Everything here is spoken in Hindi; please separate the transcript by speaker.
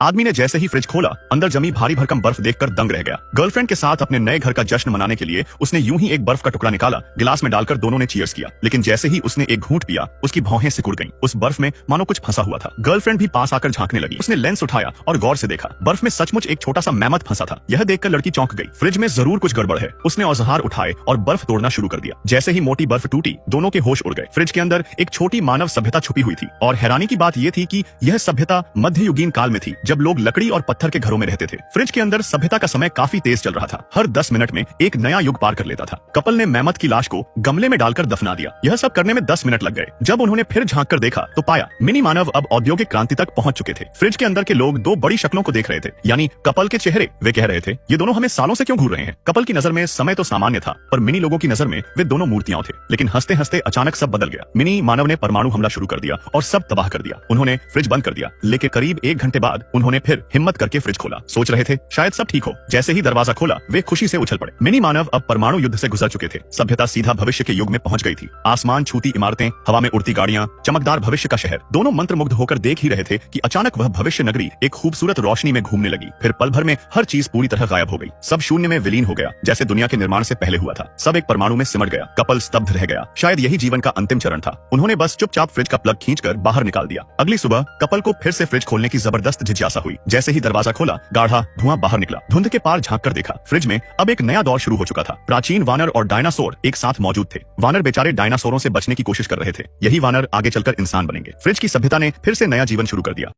Speaker 1: आदमी ने जैसे ही फ्रिज खोला, अंदर जमी भारी भरकम बर्फ देखकर दंग रह गया। गर्लफ्रेंड के साथ अपने नए घर का जश्न मनाने के लिए उसने यूं ही एक बर्फ का टुकड़ा निकाला, गिलास में डालकर दोनों ने चीयर्स किया। लेकिन जैसे ही उसने एक घूंट पिया, उसकी भौहें सिकुड़ गईं। उस बर्फ में मानो कुछ फंसा हुआ था। गर्लफ्रेंड भी पास आकर झांकने लगी। उसने लेंस उठाया और गौर से देखा, बर्फ में सचमुच एक छोटा सा मैमथ फंसा था। यह देखकर लड़की चौंक गई। फ्रिज में जरूर कुछ गड़बड़ है। उसने औजार उठाए और बर्फ तोड़ना शुरू कर दिया। जैसे ही मोटी बर्फ टूटी, दोनों के होश उड़ गए। फ्रिज के अंदर एक छोटी मानव सभ्यता छुपी हुई थी और हैरानी की बात यह थी कि यह सभ्यता मध्ययुगीन काल में थी, जब लोग लकड़ी और पत्थर के घरों में रहते थे। फ्रिज के अंदर सभ्यता का समय काफी तेज चल रहा था। हर 10 मिनट में एक नया युग पार कर लेता था। कपल ने मैमथ की लाश को गमले में डालकर दफना दिया। यह सब करने में 10 मिनट लग गए। जब उन्होंने फिर झांक कर देखा तो पाया मिनी मानव अब औद्योगिक क्रांति तक पहुंच चुके थे। फ्रिज के अंदर के लोग दो बड़ी शक्लों को देख रहे थे, यानी कपल के चेहरे। वे कह रहे थे, ये दोनों हमें सालों से क्यों घूर रहे हैं। कपल की नजर में समय तो सामान्य था, पर मिनी लोगों की नजर में वे दोनों मूर्तियां थे। लेकिन हंसते हंसते अचानक सब बदल गया। मिनी मानव ने परमाणु हमला शुरू कर दिया और सब तबाह कर दिया। उन्होंने फ्रिज बंद कर दिया, लेकिन करीब 1 घंटे बाद उन्होंने फिर हिम्मत करके फ्रिज खोला। सोच रहे थे शायद सब ठीक हो। जैसे ही दरवाजा खोला, वे खुशी से उछल पड़े। मिनी मानव अब परमाणु युद्ध से गुजर चुके थे। सभ्यता सीधा भविष्य के युग में पहुंच गई थी। आसमान छूती इमारतें, हवा में उड़ती गाड़ियां, चमकदार भविष्य का शहर। दोनों मंत्रमुग्ध होकर देख ही रहे थे कि अचानक वह भविष्य नगरी एक खूबसूरत रोशनी में घूमने लगी। फिर पल भर में हर चीज पूरी तरह गायब हो गई। सब शून्य में विलीन हो गया, जैसे दुनिया के निर्माण से पहले हुआ था। सब एक परमाणु में सिमट गया। कपल स्तब्ध रह गया। शायद यही जीवन का अंतिम चरण था। उन्होंने बस चुपचाप फ्रिज का प्लग खींचकर बाहर निकाल दिया। अगली सुबह कपल को फिर से फ्रिज खोलने की जबरदस्त जिज्ञासा हुई। जैसे ही दरवाजा खोला, गाढ़ा धुआं बाहर निकला। धुंध के पार झांक कर देखा, फ्रिज में अब एक नया दौर शुरू हो चुका था। प्राचीन वानर और डायनासोर एक साथ मौजूद थे। वानर बेचारे डायनासोरों से बचने की कोशिश कर रहे थे। यही वानर आगे चलकर इंसान बनेंगे। फ्रिज की सभ्यता ने फिर से नया जीवन शुरू कर दिया।